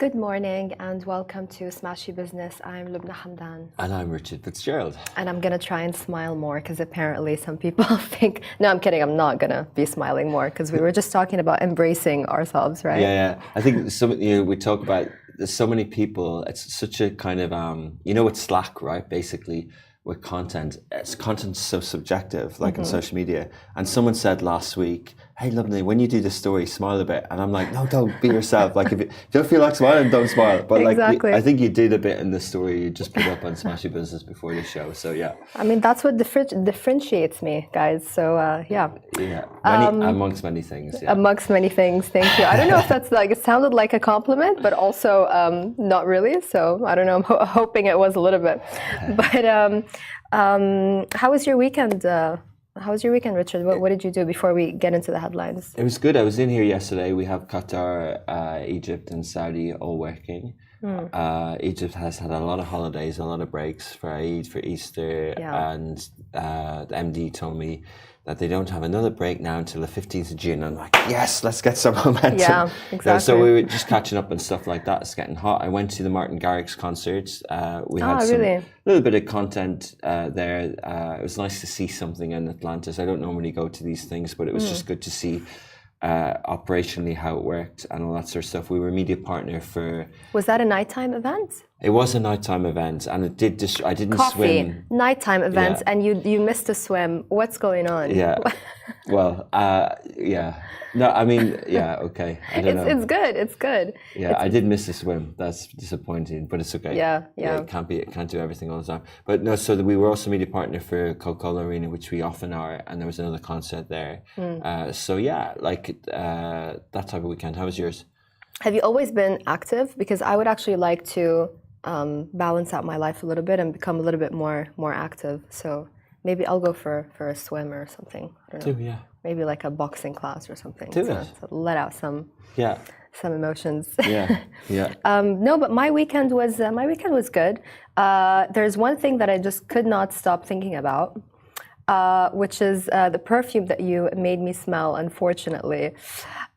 Good morning and welcome to Smashi Business. I'm Lubna Hamdan. And I'm Richard Fitzgerald. And I'm going to try and smile more because apparently some people think, no, I'm kidding, I'm not going to be smiling more because we were just talking about embracing ourselves, right? Yeah. I think we talk about, there's so many people, it's such a kind of, with Slack, right? Basically, with content, content's so subjective, like in social media. And someone said last week, hey, Lubna, when you do the story, smile a bit. And I'm like, no, don't be yourself. Like, if you don't feel like smiling, don't smile. But exactly. I think you did a bit in the story you just put up on Smashi Business before the show. So, yeah. I mean, that's what differentiates me, guys. So, yeah. Yeah, amongst many things. Yeah. Amongst many things, thank you. I don't know if that's like, it sounded like a compliment, but also not really. So, I don't know, I'm hoping it was a little bit. But how was your weekend? How was your weekend, Richard? What did you do before we get into the headlines? It was good. I was in here yesterday. We have Qatar, Egypt and Saudi all working. Egypt has had a lot of holidays, a lot of breaks for Eid, for Easter. Yeah. And the MD told me that they don't have another break now until the 15th of June. I'm like, yes, let's get some momentum. Yeah, exactly. So we were just catching up and stuff like that. It's getting hot. I went to the Martin Garrix concerts. We had a little bit of content there. It was nice to see something in Atlantis. I don't normally go to these things, but it was just good to see operationally how it worked and all that sort of stuff. We were media partner for... Was that a nighttime event? It was a nighttime event, and it did. I didn't swim. Nighttime events, and you missed a swim. What's going on? Yeah. Well, yeah. No, I mean, yeah. Okay. I don't know. It's good. It's good. Yeah, I did miss a swim. That's disappointing, but it's okay. Yeah. It can't do everything all the time. But no, so we were also media partner for Coca-Cola Arena, which we often are, and there was another concert there. So yeah, like that type of weekend. How was yours? Have you always been active? Because I would actually like to balance out my life a little bit and become a little bit more active. So maybe I'll go for a swim or something. I don't know. Yeah. Maybe like a boxing class or something. To let out some emotions. Yeah. No, but my weekend was good. There's one thing that I just could not stop thinking about, which is the perfume that you made me smell, unfortunately.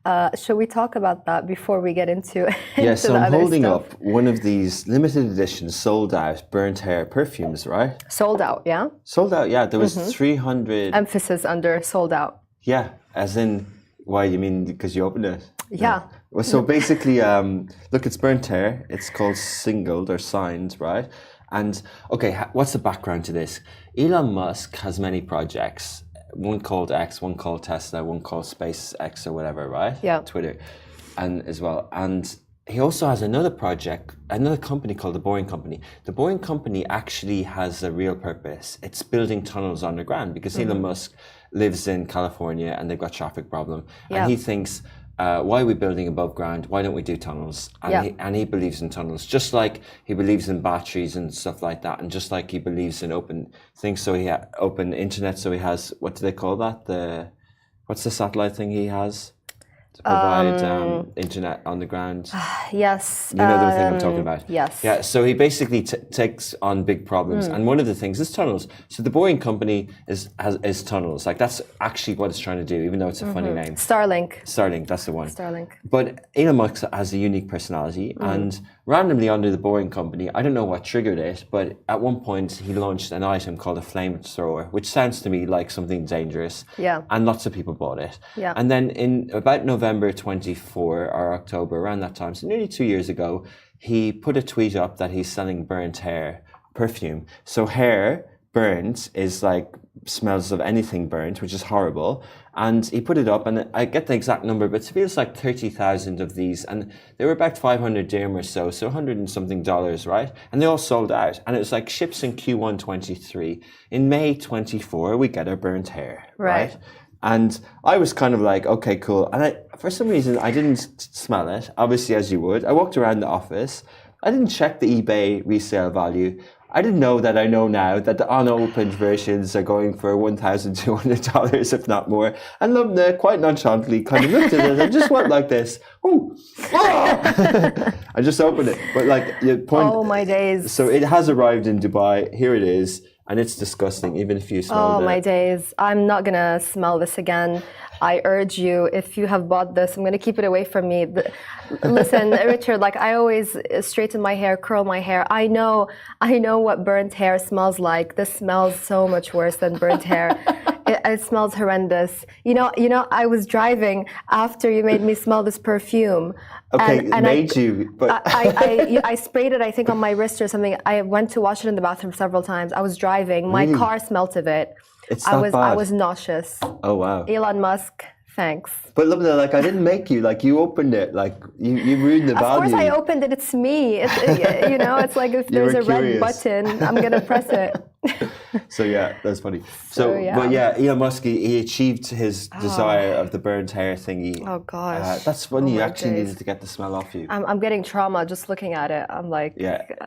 Shall we talk about that before we get into Yeah, so I'm holding stuff? up one of these limited edition sold out burnt hair perfumes, right? Sold out, yeah? Sold out, yeah. There was 300... Emphasis under sold out. Yeah, as in, why, you mean because you opened it? Yeah. No. Well, so basically, look, it's burnt hair. It's called singled or signed, right? And, okay, what's the background to this? Elon Musk has many projects. One called X, one called Tesla, one called SpaceX or whatever, right? Yeah. Twitter, and as well. And he also has another project, another company called The Boring Company. The Boring Company actually has a real purpose. It's building tunnels underground because Elon Musk lives in California and they've got traffic problem. Yeah. And he thinks, why are we building above ground? Why don't we do tunnels? And he believes in tunnels, just like he believes in batteries and stuff like that, and just like he believes in open things. So he open internet. So he has, what do they call that? What's the satellite thing he has to provide internet on the ground? Yes. You know the thing I'm talking about? Yes. Yeah, so he basically takes on big problems. And one of the things is tunnels. So the Boring Company is tunnels. Like, that's actually what it's trying to do, even though it's a funny name. Starlink, that's the one. Starlink. But Elon Musk has a unique personality. And randomly under the Boring Company, I don't know what triggered it, but at one point he launched an item called a flamethrower, which sounds to me like something dangerous. Yeah. And lots of people bought it. Yeah. And then in about November 24 or October, around that time, so nearly 2 years ago, he put a tweet up that he's selling burnt hair perfume. So hair burnt is like smells of anything burnt, which is horrible. And he put it up, and I get the exact number, but it feels like 30,000 of these, and they were about 500 dirham or so, so $100 and something, right? And they all sold out, and it was like ships in Q1 23. In May 24, we get our burnt hair, right? And I was kind of like, okay, cool. And for some reason, I didn't smell it, obviously, as you would. I walked around the office. I didn't check the eBay resale value. I didn't know that I know now that the unopened versions are going for $1,200, if not more. And Lubna quite nonchalantly kind of looked at it and just went like this. Ooh, I just opened it. But like the point. Oh my days. So it has arrived in Dubai. Here it is. And it's disgusting, even if you smell it. Oh my days. I'm not going to smell this again. I urge you, if you have bought this, I'm going to keep it away from me. Listen, Richard, like I always straighten my hair, curl my hair. I know what burnt hair smells like. This smells so much worse than burnt hair. It smells horrendous. You know, I was driving after you made me smell this perfume. Okay, and I sprayed it, I think, on my wrist or something. I went to wash it in the bathroom several times. I was driving. My car smelt of it. It's not bad. I was nauseous. Oh, wow. Elon Musk, thanks. But Lubna, like I didn't make you. Like you opened it. Like you ruined the value. Of course I opened it. It's me. It's like if there's a red button, I'm going to press it. So yeah, that's funny. But yeah, Elon Musk, he achieved his desire of the burnt hair thingy. Oh gosh, that's funny. You actually needed to get the smell off you. I'm getting trauma just looking at it. I'm like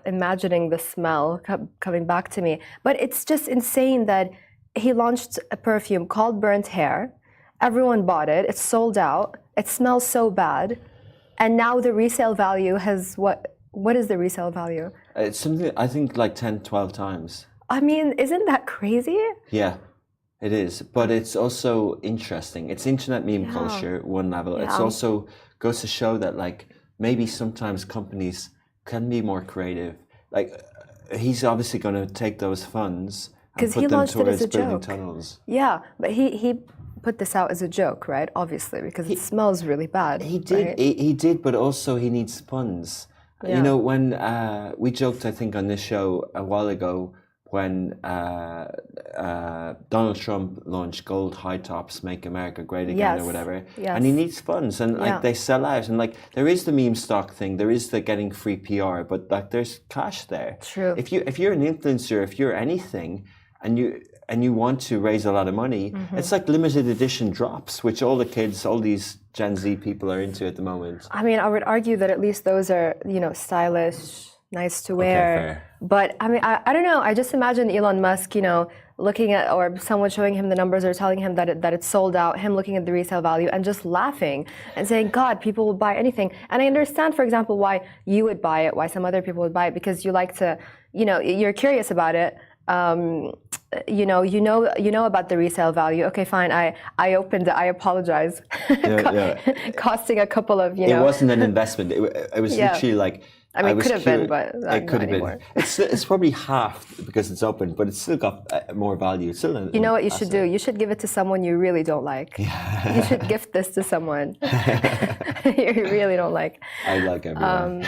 imagining the smell coming back to me. But it's just insane that he launched a perfume called Burnt Hair. Everyone bought it. It's sold out. It smells so bad, and now the resale value has what? What is the resale value? It's something I think like 10, 12 times. I mean, isn't that crazy? Yeah, it is. But it's also interesting. It's internet meme culture, one level. It's also goes to show that like maybe sometimes companies can be more creative. Like he's obviously going to take those funds and put them towards building tunnels. Yeah, but he put this out as a joke, right? Obviously, because it smells really bad. He did. Right? He did, but also he needs funds. Yeah. You know, when we joked, I think, on this show a while ago, when Donald Trump launched gold high tops, make America great again, or whatever, and he needs funds, and like they sell out, and like there is the meme stock thing, there is the getting free PR, but like there's cash there. True. If you're an influencer, if you're anything, and you want to raise a lot of money, it's like limited edition drops, which all the kids, all these Gen Z people are into at the moment. I mean, I would argue that at least those are, stylish, nice to wear. Okay, but I mean, I don't know. I just imagine Elon Musk, looking at, or someone showing him the numbers or telling him that it's sold out, him looking at the resale value and just laughing and saying, God, people will buy anything. And I understand, for example, why you would buy it, why some other people would buy it, because you like to, you're curious about it. You know about the resale value. Okay, fine. I opened it. I apologize. Costing a couple of, It wasn't an investment. It was literally like. I mean, it could have been, but it could have been. It's probably half because it's open, but it's still got more value. It's still you know what you should do? You should give it to someone you really don't like. Yeah. You should gift this to someone you really don't like. I like everyone.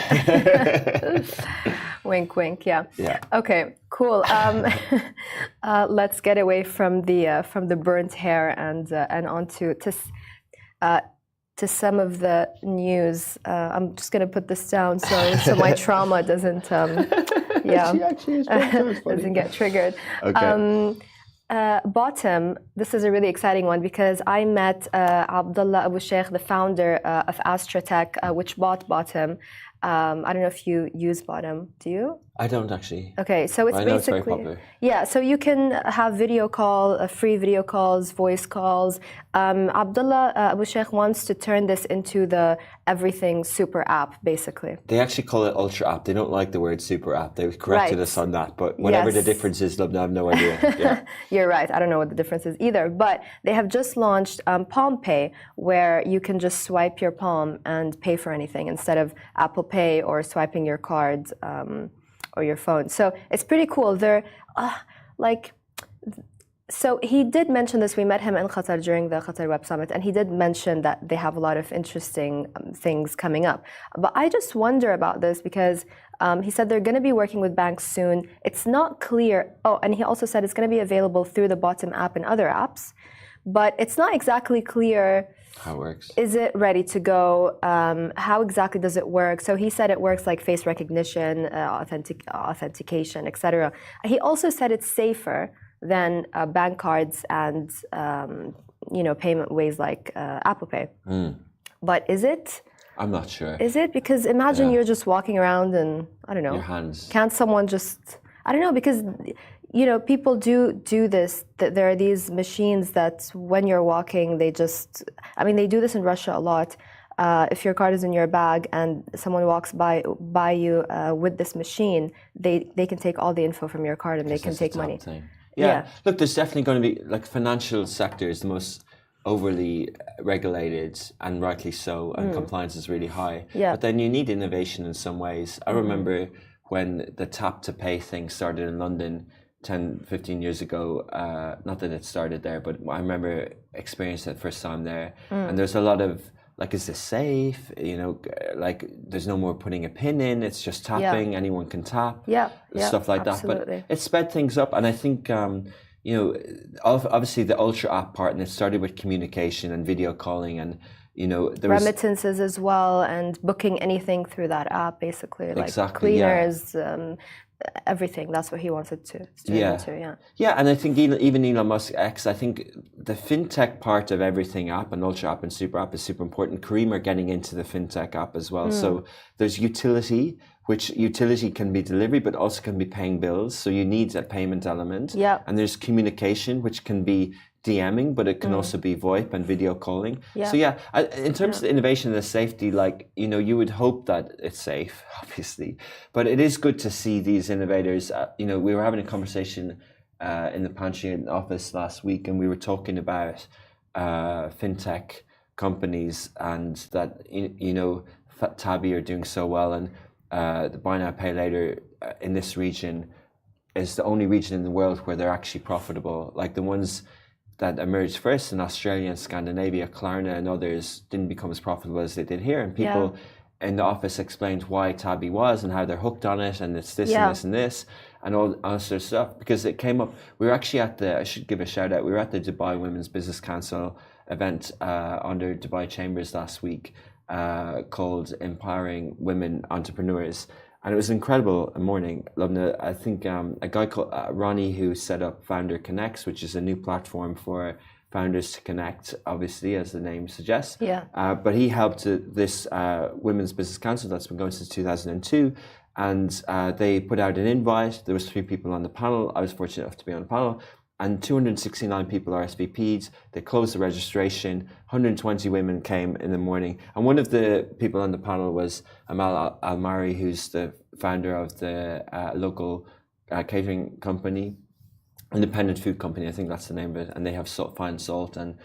Wink, wink. Yeah. Yeah. Okay. Cool. Let's get away from the burnt hair and on to some of the news. I'm just going to put this down so my trauma doesn't doesn't get triggered. Okay. Bottom, this is a really exciting one because I met Abdullah Abu Sheikh, the founder of AstraTech, which bought Bottom. I don't know if you use Bottom. Do you? I don't actually. Okay, so it's basically it's very popular. So you can have video call, free video calls, voice calls. Abdullah Abu Sheikh wants to turn this into the everything super app, basically. They actually call it ultra app. They don't like the word super app. They corrected us on that, but whatever the difference is, I have no idea. Yeah. You're right. I don't know what the difference is either. But they have just launched Palm Pay, where you can just swipe your palm and pay for anything instead of Apple Pay or swiping your card or your phone. So it's pretty cool. They're so he did mention this. We met him in Qatar during the Qatar Web Summit, and he did mention that they have a lot of interesting things coming up. But I just wonder about this because he said they're going to be working with banks soon. It's not clear. Oh, and he also said it's going to be available through the Bottom app and other apps, but it's not exactly clear how it works. Is it ready to go? How exactly does it work? So he said it works like face recognition, authentication, etc. He also said it's safer than bank cards and payment ways like Apple Pay. But is it? I'm not sure. Is it? Because imagine you're just walking around and I don't know. Your hands. Can't someone just? I don't know, because people do this. There are these machines that when you're walking, they do this in Russia a lot. If your card is in your bag and someone walks by you with this machine, they can take all the info from your card and they can take money. Yeah. Look, there's definitely going to be, like, financial sector is the most overly regulated, and rightly so, and compliance is really high. Yeah. But then you need innovation in some ways. I remember when the tap to pay thing started in London 10, 15 years ago, not that it started there, but I remember experiencing it first time there. And there's a lot of, like, is this safe? You know, like, there's no more putting a pin in, it's just tapping, anyone can tap, stuff like absolutely. that. But it sped things up, and I think, you know, obviously the Ultra app part, and it started with communication and video calling, and, you know, there was remittances as well, and booking anything through that app, basically, like Exactly, cleaners, everything. That's what he wanted to into, Yeah, and I think even Elon Musk X, I think the fintech part of everything app and Ultra app and Super app is super important. Kareem are getting into the fintech app as well. So there's utility, which utility can be delivery, but also can be paying bills. So you need a payment element. Yeah. And there's communication, which can be DMing, but it can also be VoIP and video calling. Yeah. So in terms of innovation and the safety, like, you know, you would hope that it's safe, obviously, but it is good to see these innovators. You know, we were having a conversation in the pantry in the office last week, and we were talking about fintech companies, and that, you know, Tabby are doing so well, and the buy now pay later in this region is the only region in the world where they're actually profitable. Like, the ones that emerged first in Australia and Scandinavia, Klarna and others, didn't become as profitable as they did here. And people in the office explained why Tabby was and how they're hooked on it, and it's this and this and this and all sort of stuff, because it came up. We were actually at I should give a shout out, we were at the Dubai Women's Business Council event under Dubai Chambers last week, called Empowering Women Entrepreneurs. And it was an incredible morning, Lubna. I think a guy called Ronnie, who set up Founder Connects, which is a new platform for founders to connect, obviously, as the name suggests. Yeah. But he helped this Women's Business Council that's been going since 2002. And they put out an invite. There was 3 people on the panel. I was fortunate enough to be on the panel. And 269 people RSVP'd. They closed the registration. 120 women came in the morning. And one of the people on the panel was Amal Almari, who's the founder of the local catering company, independent food company, I think that's the name of it. And they have Fine Salt and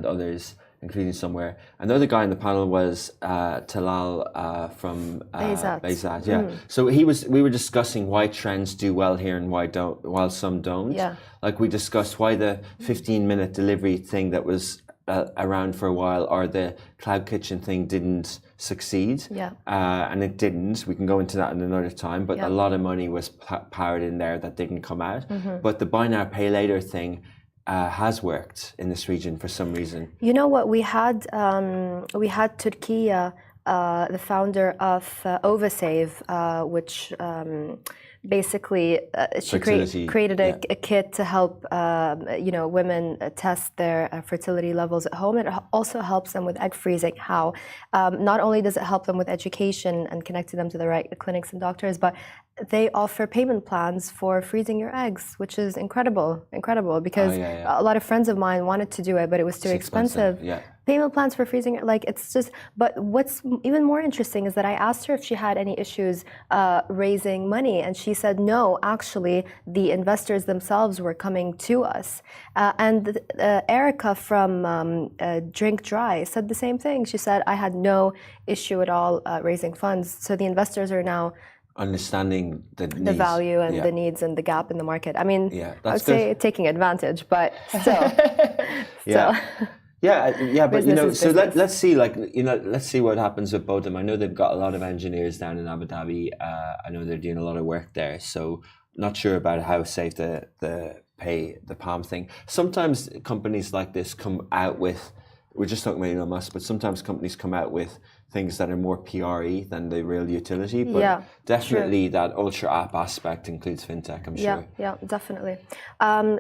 others, including somewhere. And the other guy on the panel was Talal from Bayzat. Yeah. So we were discussing why trends do well here and why don't, while some don't. Yeah. Like, we discussed why the 15-minute delivery thing that was around for a while, or the cloud kitchen thing, didn't succeed. Yeah. And it didn't. We can go into that in another time. But a lot of money was powered in there that didn't come out. But the buy now, pay later thing has worked in this region for some reason. You know what? We had Turkiya, the founder of Ovasave, which basically she created a kit to help you know, women test their fertility levels at home. It also helps them with egg freezing. How not only does it help them with education and connecting them to the right clinics and doctors, but they offer payment plans for freezing your eggs, which is incredible because a lot of friends of mine wanted to do it, but it was too expensive. Payment plans for freezing, like, it's just, but what's even more interesting is that I asked her if she had any issues raising money, and she said no, actually the investors themselves were coming to us. And Erica from Drink Dry said the same thing. She said, I had no issue at all raising funds. So the investors are now understanding the value and the needs and the gap in the market. I mean, I would say taking advantage, but still. But you know, so let's see, like, you know, let's see what happens with both of them. I know they've got a lot of engineers down in Abu Dhabi. I know they're doing a lot of work there, so not sure about how safe the palm thing. Sometimes companies like this come out with, we're just talking about Elon Musk, but sometimes companies come out with things that are more PRE than the real utility. But definitely that Ultra app aspect includes fintech, I'm sure. Yeah, definitely.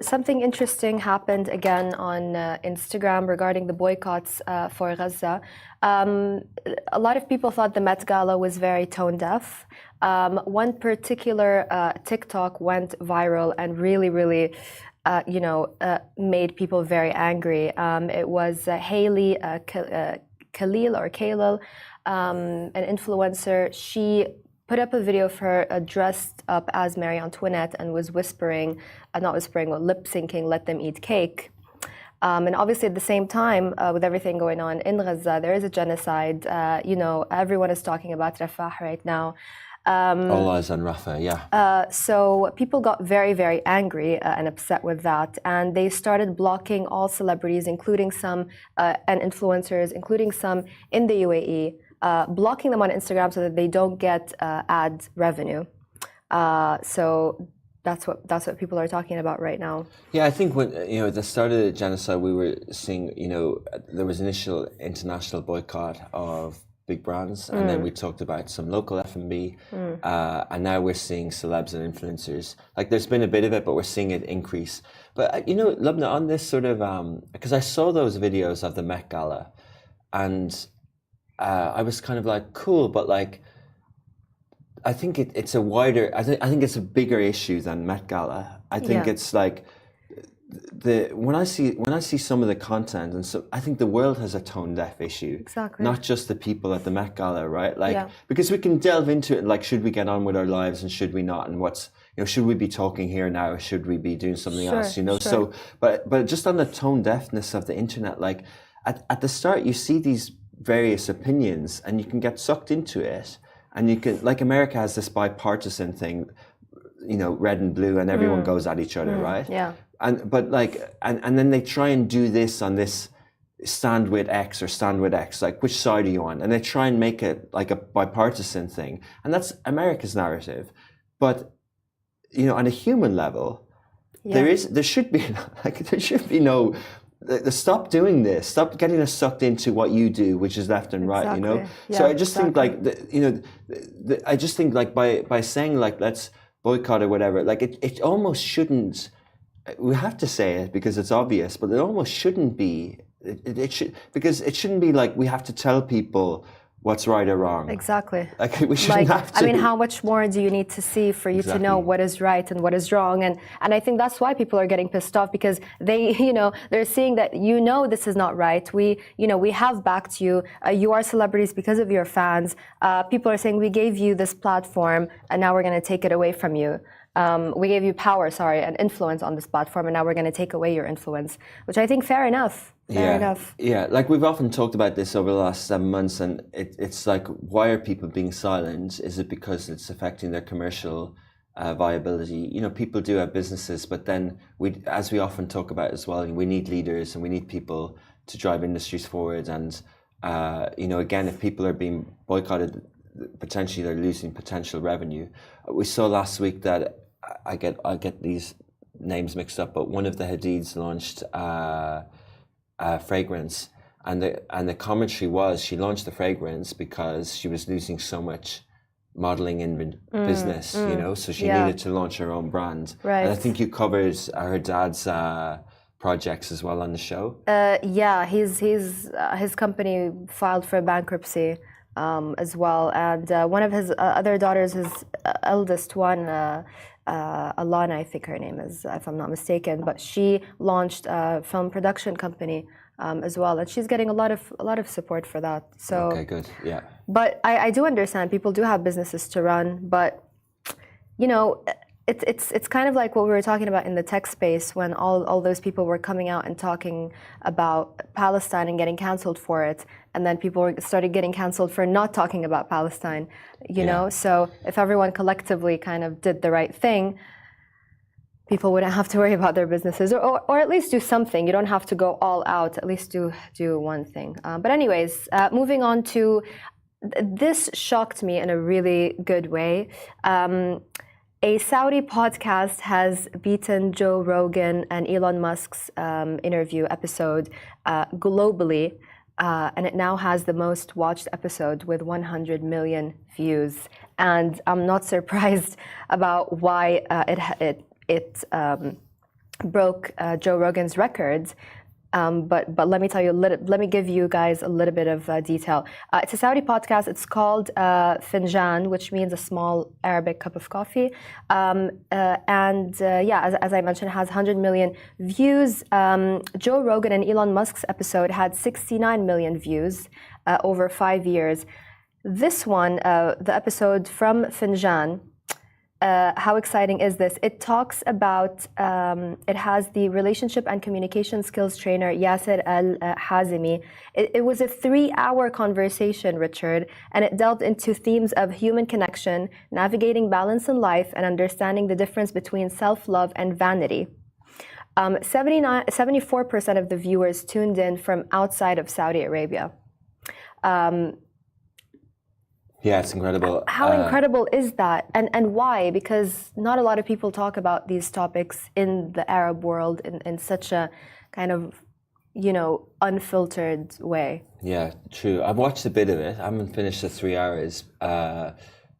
Something interesting happened again on Instagram regarding the boycotts for Gaza. A lot of people thought the Met Gala was very tone deaf. One particular TikTok went viral and really made people very angry. It was Hailey Khalil, an influencer. She put up a video of her dressed up as Marie Antoinette and was lip syncing, "Let them eat cake." And obviously, at the same time, with everything going on in Gaza, there is a genocide. Everyone is talking about Rafah right now. All eyes on Rafah, yeah. So people got very, very angry and upset with that, and they started blocking all celebrities, including some and influencers, including some in the UAE, blocking them on Instagram so that they don't get ad revenue. So that's what people are talking about right now. Yeah, I think when at the start of the genocide, we were seeing there was initial international boycott of big brands, and then we talked about some local F&B, and now we're seeing celebs and influencers. Like there's been a bit of it, but we're seeing it increase. But Lubna, on this sort of because I saw those videos of the Met Gala, and I was kind of like, cool, but like I think it's a wider. I think it's a bigger issue than Met Gala. I think it's like when I see some of the content, and so I think the world has a tone deaf issue. Exactly. Not just the people at the Met Gala, right? Like because we can delve into it. Like, should we get on with our lives and should we not? And what's should we be talking here now or should we be doing something else? Sure. So, but just on the tone deafness of the internet, like at the start, you see these various opinions, and you can get sucked into it. And you can, like America has this bipartisan thing, red and blue, and everyone goes at each other, right? Yeah. And then they try and do this on this stand with X or stand with X, like which side are you on? And they try and make it like a bipartisan thing, and that's America's narrative. But on a human level, there should be no. Stop doing this. Stop getting us sucked into what you do, which is left and right. So I just think like I just think like by saying like let's boycott or whatever, like it almost shouldn't. We have to say it because it's obvious, but it almost shouldn't be. It should, because it shouldn't be like we have to tell people what's right or wrong. Exactly. Like we shouldn't have to. I mean, how much more do you need to see for you to know what is right and what is wrong? And I think that's why people are getting pissed off, because they're seeing that this is not right. We have backed you. You are celebrities because of your fans. People are saying we gave you this platform and now we're going to take it away from you. We gave you power, and influence on this platform, and now we're going to take away your influence, which I think fair enough. Fair enough. Yeah, like we've often talked about this over the last 7 months, and it's like, why are people being silent? Is it because it's affecting their commercial viability? People do have businesses, but then as we often talk about as well, we need leaders and we need people to drive industries forward. And again, if people are being boycotted, potentially they're losing potential revenue. We saw last week that I get these names mixed up, but one of the Hadids launched fragrance, and the commentary was she launched the fragrance because she was losing so much modeling in business, so she needed to launch her own brand. Right. And I think you covered her dad's projects as well on the show. His company filed for bankruptcy as well, and one of his other daughters, his eldest one, Alana, I think her name is, if I'm not mistaken, but she launched a film production company as well, and she's getting a lot of support for that. So okay, good, yeah. But I do understand people do have businesses to run, but it's kind of like what we were talking about in the tech space when all those people were coming out and talking about Palestine and getting canceled for it, and then people started getting canceled for not talking about Palestine, know? So if everyone collectively kind of did the right thing, people wouldn't have to worry about their businesses, or at least do something. You don't have to go all out, at least do one thing. But anyways, moving on to, this shocked me in a really good way. A Saudi podcast has beaten Joe Rogan and Elon Musk's interview episode globally, and it now has the most watched episode with 100 million views. And I'm not surprised about why it broke Joe Rogan's records. But let me tell you, let me give you guys a little bit of detail. It's a Saudi podcast. It's called Finjan, which means a small Arabic cup of coffee. As I mentioned, it has 100 million views. Joe Rogan and Elon Musk's episode had 69 million views over 5 years. This one, the episode from Finjan, how exciting is this? It talks about, it has the relationship and communication skills trainer Yasser Al-Hazimi. It was a 3-hour conversation, Richard, and it delved into themes of human connection, navigating balance in life, and understanding the difference between self-love and vanity. 74% of the viewers tuned in from outside of Saudi Arabia. Yeah, it's incredible. How incredible is that? And why? Because not a lot of people talk about these topics in the Arab world in such a kind of, unfiltered way. Yeah, true. I've watched a bit of it. I haven't finished the 3 hours.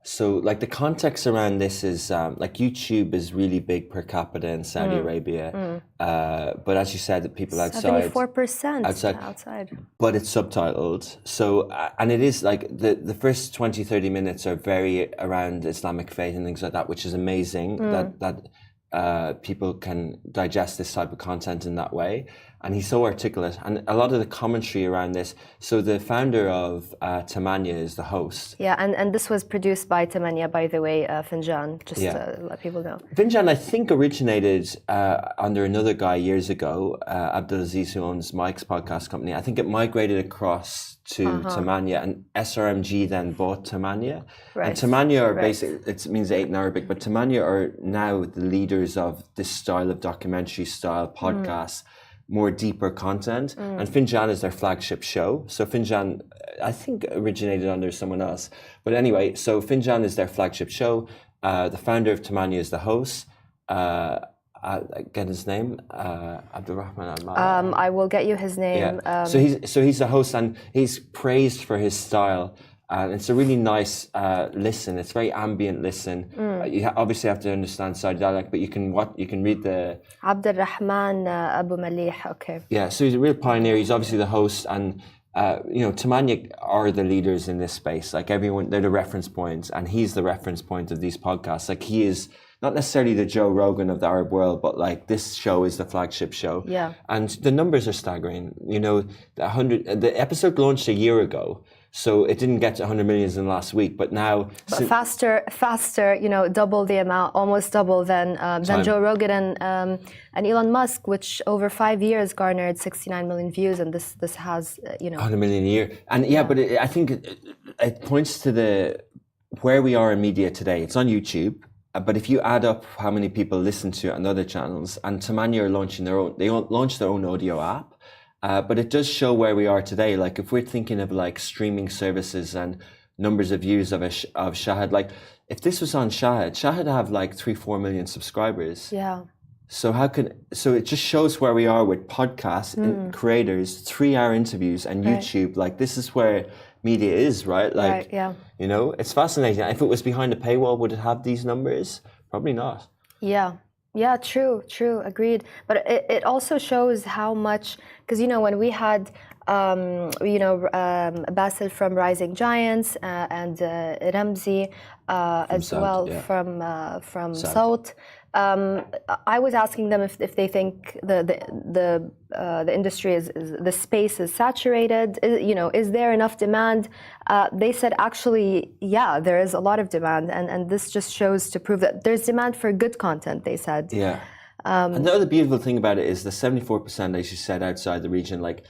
So, like, the context around this is, like, YouTube is really big per capita in Saudi Arabia. But as you said, the people outside... 74% outside. But it's subtitled. So, and it is, like, the first 20, 30 minutes are very around Islamic faith and things like that, which is amazing that people can digest this type of content in that way. And he's so articulate. And a lot of the commentary around this. So the founder of Tamania is the host. Yeah, and this was produced by Tamania, by the way, Finjan, just to let people know. Finjan, I think, originated under another guy years ago, Abdulaziz, who owns Mike's podcast company. I think it migrated across to Tamania, and SRMG then bought Tamania. Right. And Tamania are basically, it means 8 in Arabic, but Tamania are now the leaders of this style of documentary style podcasts. More deeper content, and Finjan is their flagship show. So Finjan, I think, originated under someone else. But anyway, so Finjan is their flagship show. The founder of Tamania is the host. Get his name, Abdurrahman Al-Mala. I will get you his name. Yeah. So he's the host, and he's praised for his style. And it's a really nice listen. It's very ambient listen. You obviously have to understand Saudi dialect, but you can read the... Abdurrahman Abu Malih, okay. Yeah, so he's a real pioneer. He's obviously the host, and Tamania are the leaders in this space. Like, everyone, they're the reference points, and he's the reference point of these podcasts. Like, he is not necessarily the Joe Rogan of the Arab world, but like, this show is the flagship show. Yeah. And the numbers are staggering. The episode launched a year ago. So it didn't get to 100 million in the last week, but now... But faster, double the amount, almost double than Joe Rogan and Elon Musk, which over 5 years garnered 69 million views, and this has, 100 million a year. And but I think it points to where we are in media today. It's on YouTube, but if you add up how many people listen to it on other channels, and Tamania are launching they launched their own audio app. But it does show where we are today. Like, if we're thinking of like streaming services and numbers of views of Shahid, like, if this was on Shahid have like 3-4 million subscribers. Yeah. So it just shows where we are with podcasts and creators, 3-hour interviews, and YouTube. Like, this is where media is, right? Like, it's fascinating. If it was behind a paywall, would it have these numbers? Probably not. Yeah. Yeah, true, agreed. But it also shows how much, because when we had, Basil from Rising Giants and Ramzi as well from Saut. I was asking them if they think the industry the space is saturated. Is there enough demand? They said actually, yeah, there is a lot of demand, and this just shows to prove that there's demand for good content. They said. Yeah. And the other beautiful thing about it is the 74%, as you said, outside the region. Like,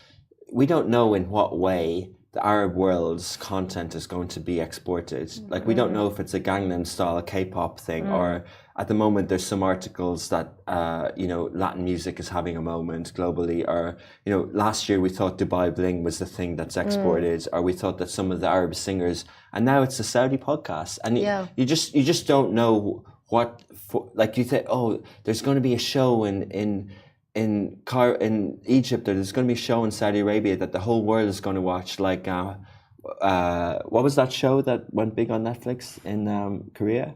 we don't know in what way the Arab world's content is going to be exported. Like, we don't know if it's a Gangnam Style K-pop thing, or at the moment there's some articles that Latin music is having a moment globally, or last year we thought Dubai Bling was the thing that's exported, or we thought that some of the Arab singers, and now it's a Saudi podcast, and you just don't know what like, you think, oh, there's going to be a show in Egypt, or there's going to be a show in Saudi Arabia that the whole world is going to watch. Like, what was that show that went big on Netflix in Korea?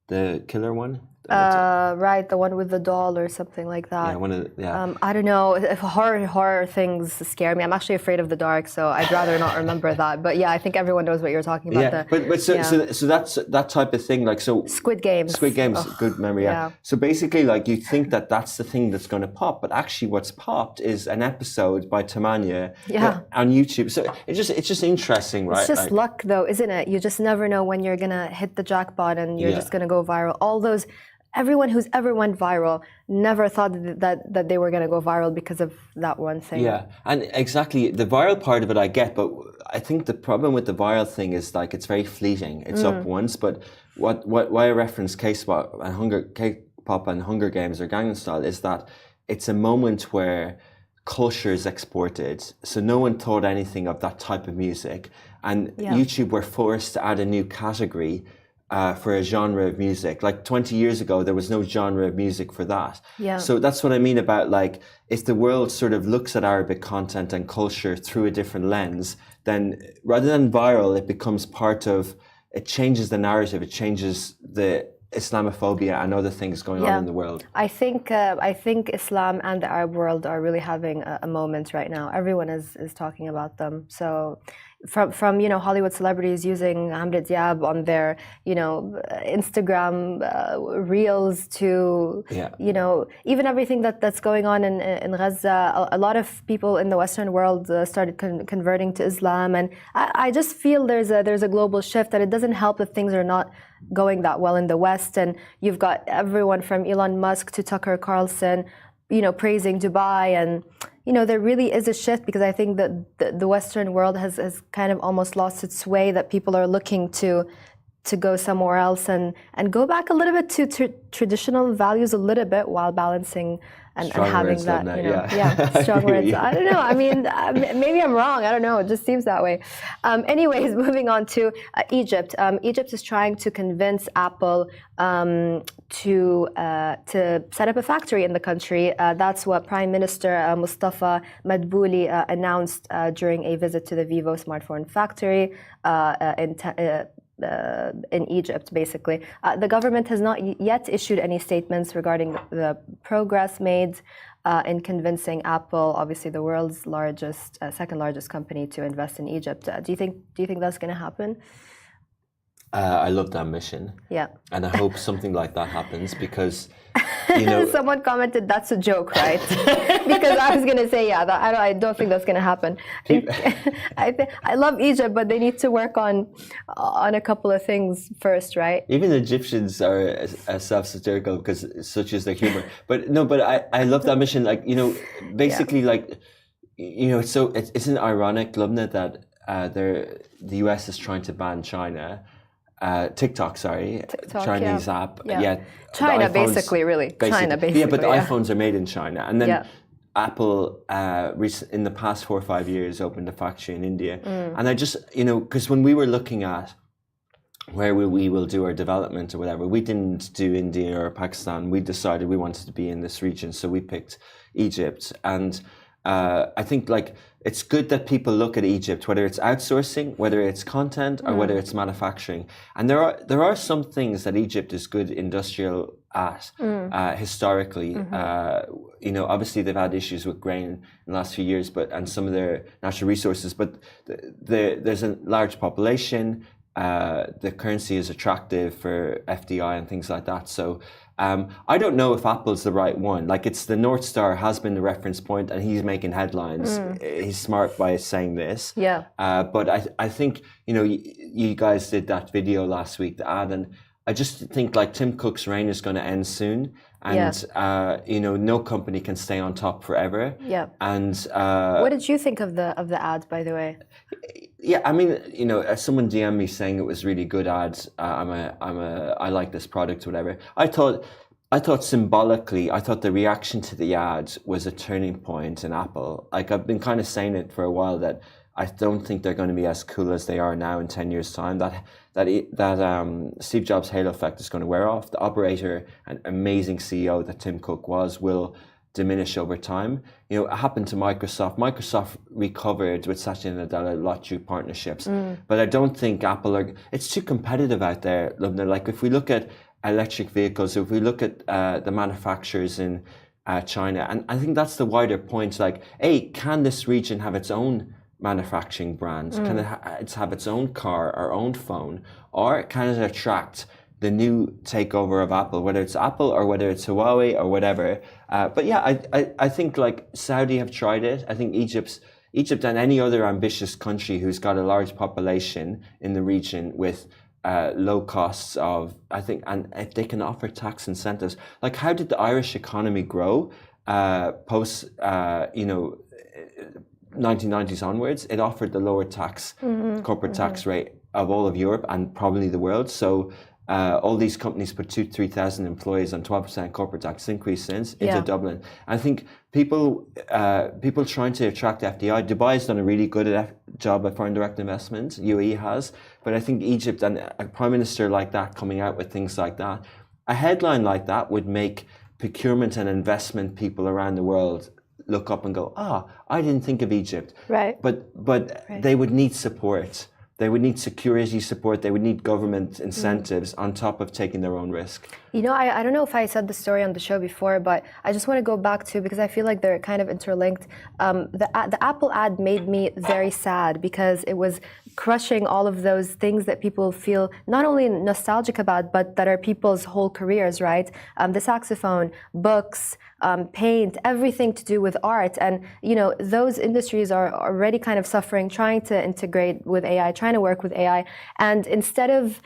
The killer one? Right, the one with the doll or something like that. Yeah, I don't know. If horror things scare me. I'm actually afraid of the dark, so I'd rather not remember that. But yeah, I think everyone knows what you're talking about. Yeah, so that's that type of thing. Like so, Squid Games. Good memory. Yeah. So basically, like you think that that's the thing that's going to pop, but actually, what's popped is an episode by Tamania on YouTube. So it's just interesting, right? It's just luck, though, isn't it? You just never know when you're gonna hit the jackpot and you're just gonna go viral. Everyone who's ever went viral never thought that they were going to go viral because of that one thing. Yeah, and exactly. The viral part of it I get, but I think the problem with the viral thing is like it's very fleeting. It's up once, but why I reference K-pop and Hunger Games or Gangnam Style is that it's a moment where culture is exported. So no one thought anything of that type of music. And YouTube were forced to add a new category for a genre of music. Like 20 years ago, there was no genre of music for that. Yeah. So that's what I mean about like, if the world sort of looks at Arabic content and culture through a different lens, then rather than viral, it becomes it changes the narrative, it changes the Islamophobia and other things going on in the world. I think Islam and the Arab world are really having a moment right now. Everyone is talking about them. So from Hollywood celebrities using Amr Diab on their Instagram reels to even everything that's going on in Gaza. A lot of people in the Western world started converting to Islam, and I just feel there's a global shift, that it doesn't help that things are not going that well in the West, and you've got everyone from Elon Musk to Tucker Carlson, praising Dubai, and there really is a shift, because I think that the Western world has kind of almost lost its way, that people are looking to go somewhere else and go back a little bit to traditional values a little bit, while balancing and having words, that, strong words. I don't know. I mean, maybe I'm wrong. I don't know. It just seems that way. Anyways, moving on to Egypt. Egypt is trying to convince Apple to set up a factory in the country. That's what Prime Minister Mustafa Madbouli announced during a visit to the Vivo smartphone factory in Egypt, basically. The government has not yet issued any statements regarding the progress made in convincing Apple, obviously the world's second largest company, to invest in Egypt. Do you think that's going to happen? I love that mission. Yeah. And I hope something like that happens, because someone commented that's a joke, right? Because I was going to say, I don't think that's going to happen. I love Egypt, but they need to work on a couple of things first, right? Even Egyptians are self-satirical, because such is their humor. But I love that mission. Like, basically, like, isn't ironic, Lubna, that the US is trying to ban TikTok, Chinese app. China, basically, really. China, basically. Yeah, but the iPhones are made in China. And then Apple, in the past 4 or 5 years, opened a factory in India. And I just, because when we were looking at where we will do our development or whatever, we didn't do India or Pakistan. We decided we wanted to be in this region, so we picked Egypt. And I think it's good that people look at Egypt, whether it's outsourcing, whether it's content, or whether it's manufacturing. And there are some things that Egypt is good industrial at historically. Obviously they've had issues with grain in the last few years, and some of their natural resources. But there's a large population. The currency is attractive for FDI and things like that. So I don't know if Apple's the right one. Like, it's the North Star has been the reference point, and he's making headlines. He's smart by saying this. Yeah. But I think, you guys did that video last week, the ad, and I just think Tim Cook's reign is going to end soon. And, no company can stay on top forever. Yeah. And what did you think of the ad, by the way? Yeah, I mean, someone DM'd me saying it was really good ads. I like this product, whatever. I thought symbolically, the reaction to the ad was a turning point in Apple. Like, I've been kind of saying it for a while, that I don't think they're going to be as cool as they are now in 10 years' time. That Steve Jobs' halo effect is going to wear off. The operator and amazing CEO that Tim Cook will diminish over time. It happened to Microsoft. Microsoft recovered with Satya Nadella a lot through partnerships. But I don't think Apple it's too competitive out there, Lubna. Like, if we look at electric vehicles. If we look at the manufacturers in China, and I think that's the wider point. Like, can this region have its own manufacturing brands? Can it have its own car or own phone, or can it attract the new takeover of Apple, whether it's Apple or whether it's Huawei or whatever? But yeah, I think like Saudi have tried it. I think Egypt and any other ambitious country who's got a large population in the region with low costs of, I think, and if they can offer tax incentives, like how did the Irish economy grow post 1990s onwards? It offered the lower tax corporate tax rate of all of Europe and probably the world. So all these companies put 2,000-3,000 employees on 12% corporate tax increase since into Dublin. I think people trying to attract FDI. Dubai has done a really good job at foreign direct investment. UAE has, but I think Egypt and a prime minister like that coming out with things like that, a headline like that would make procurement and investment people around the world look up and go, I didn't think of Egypt. Right. But they would need support. They would need security support. They would need government incentives on top of taking their own risk. You know, I don't know if I said the story on the show before, but I just want to go back to, because I feel like they're kind of interlinked. The Apple ad made me very sad because it was crushing all of those things that people feel not only nostalgic about, but that are people's whole careers, right? The saxophone, books, paint, everything to do with art. And, you know, those industries are already kind of suffering, trying to integrate with AI, trying to work with AI. And instead of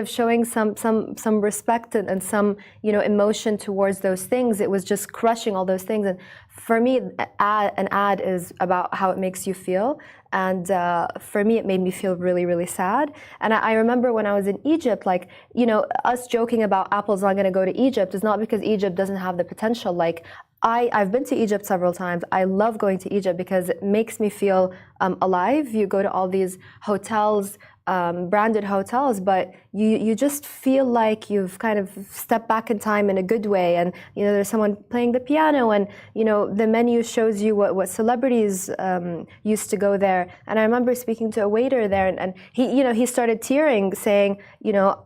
showing some respect and some, emotion towards those things, it was just crushing all those things. And for me, an ad is about how it makes you feel. And for me, it made me feel really, really sad. And I remember when I was in Egypt, like, us joking about Apple's not going to go to Egypt is not because Egypt doesn't have the potential. Like, I've been to Egypt several times. I love going to Egypt because it makes me feel alive. You go to all these hotels, branded hotels, but you just feel like you've kind of stepped back in time in a good way. And there's someone playing the piano, and the menu shows you what celebrities used to go there. And I remember speaking to a waiter there, and he started tearing, saying,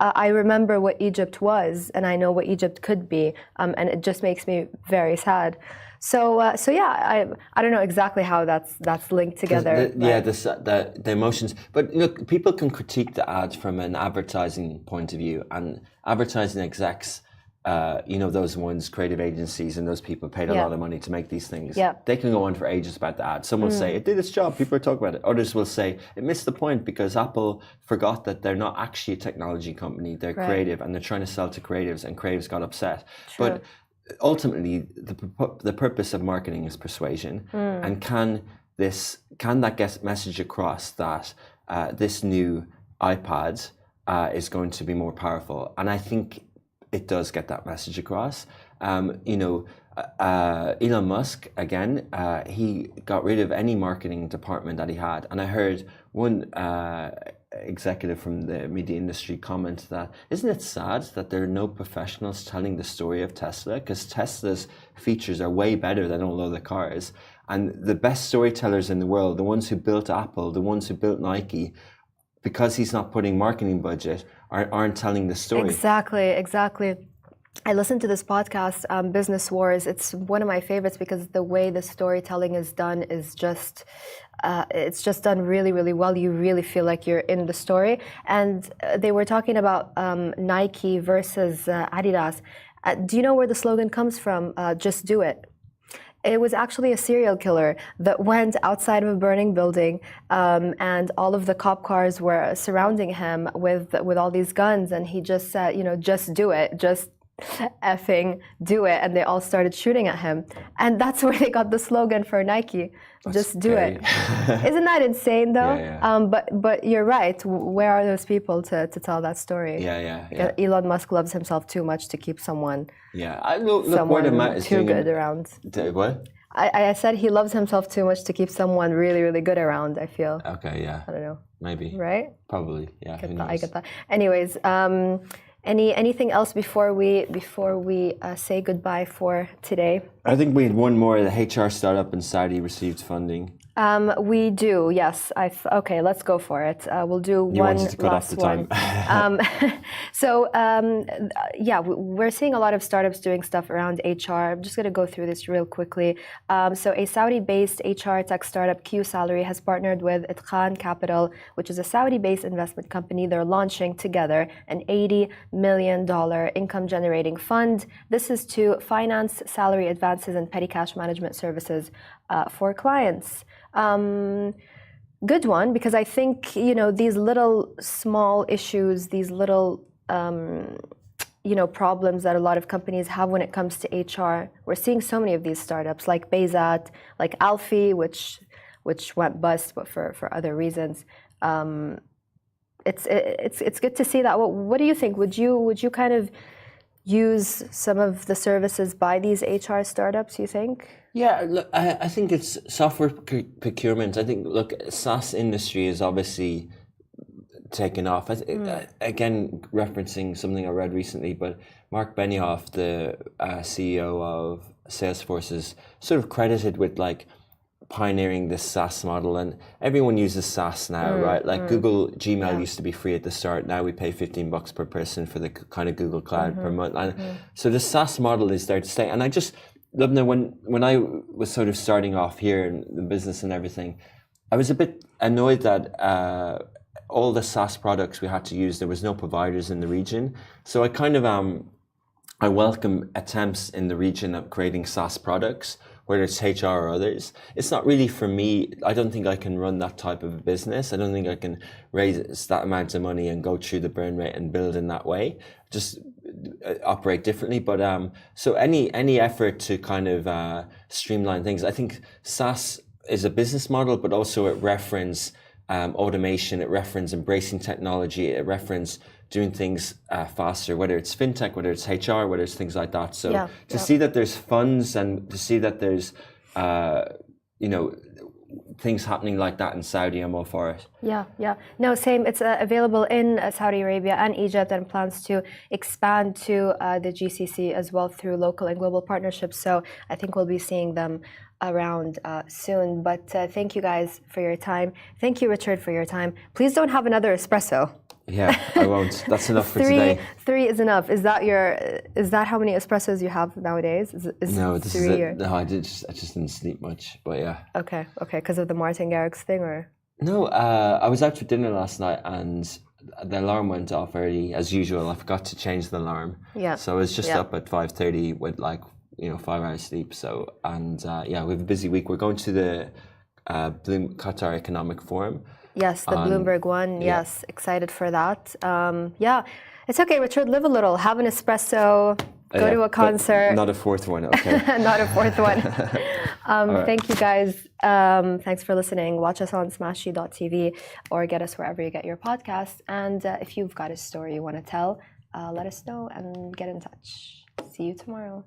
I remember what Egypt was, and I know what Egypt could be, and it just makes me very sad. So yeah, I don't know exactly how that's linked together. The emotions. But look, people can critique the ads from an advertising point of view, and advertising execs, those ones, creative agencies, and those people paid a lot of money to make these things. Yeah. They can go on for ages about the ad. Some will say it did its job. People are talking about it. Others will say it missed the point because Apple forgot that they're not actually a technology company. They're creative, and they're trying to sell to creatives, and creatives got upset. True. But ultimately, the purpose of marketing is persuasion, and can that get message across that this new iPad is going to be more powerful? And I think it does get that message across. Elon Musk, again, he got rid of any marketing department that he had, and I heard one executive from the media industry comment that, isn't it sad that there are no professionals telling the story of Tesla, because Tesla's features are way better than all other cars, and the best storytellers in the world, the ones who built Apple, the ones who built Nike, because he's not putting marketing budget, aren't telling the story. Exactly. I listened to this podcast, Business Wars. It's one of my favorites because the way the storytelling is done is just, it's just done really, really well. You really feel like you're in the story. And they were talking about Nike versus Adidas. Do you know where the slogan comes from? Just do it. It was actually a serial killer that went outside of a burning building, and all of the cop cars were surrounding him with all these guns, and he just said, just do it, just effing do it, and they all started shooting at him, and that's where they got the slogan for Nike. That's just do scary. It. Isn't that insane though? Yeah. But you're right. Where are those people to tell that story? Yeah. Elon Musk loves himself too much to keep someone. Yeah, I look word of mouth is too good around. What? I said he loves himself too much to keep someone really, really good around, I feel. Okay, yeah. I don't know. Maybe. Right? Probably, yeah. I get that. Anyways, anything else before we say goodbye for today? I think we had one more. The HR startup in Saudi received funding. We do, yes. Okay, let's go for it. We'll do You one wanted to cut off last the time. Yeah, we're seeing a lot of startups doing stuff around HR. I'm just going to go through this real quickly. So a Saudi-based HR tech startup, Q Salary, has partnered with Itqan Capital, which is a Saudi-based investment company. They're launching together an $80 million income-generating fund. This is to finance salary advances and petty cash management services for clients. Good one, because I think, these little small issues, these little, problems that a lot of companies have when it comes to HR. We're seeing so many of these startups like Bayzat, like Alfie, which went bust, but for other reasons. It's good to see that. What do you think? Would you kind of use some of the services by these HR startups, you think? Yeah, look, I think it's software procurement. I think, look, SaaS industry is obviously taken off. Again, referencing something I read recently, but Mark Benioff, the CEO of Salesforce, is sort of credited with like pioneering this SaaS model, and everyone uses SaaS now, right? Like Google Gmail used to be free at the start. Now we pay $15 per person for the kind of Google Cloud per month. And so the SaaS model is there to stay. And I just love that when I was sort of starting off here in the business and everything, I was a bit annoyed that all the SaaS products we had to use, there was no providers in the region. So I kind of I welcome attempts in the region of creating SaaS products, whether it's HR or others. It's not really for me. I don't think I can run that type of a business. I don't think I can raise that amount of money and go through the burn rate and build in that way. Just operate differently. But so any effort to kind of streamline things, I think SaaS is a business model, but also it reference automation, it reference embracing technology, it reference doing things faster, whether it's fintech, whether it's HR, whether it's things like that. So see that there's funds and to see that there's, things happening like that in Saudi, I'm all for it. Yeah. No, same. It's available in Saudi Arabia and Egypt, and plans to expand to the GCC as well through local and global partnerships. So I think we'll be seeing them around soon. But thank you guys for your time. Thank you, Richard, for your time. Please don't have another espresso. Yeah, I won't. That's enough for today. 3 is enough. Is that how many espressos you have nowadays? No, I just didn't sleep much, but yeah. Okay, because of the Martin Garrix thing, or? No, I was out for dinner last night and the alarm went off early as usual. I forgot to change the alarm. Yeah. So I was just up at 5:30 with 5 hours sleep. So we have a busy week. We're going to the Qatar Economic Forum. Yes, the Bloomberg one. Yeah. Yes, excited for that. It's okay, Richard. Live a little. Have an espresso. Go to a concert. Not a fourth one. Okay. Not a fourth one. Right. Thank you, guys. Thanks for listening. Watch us on Smashi.tv or get us wherever you get your podcasts. And if you've got a story you want to tell, let us know and get in touch. See you tomorrow.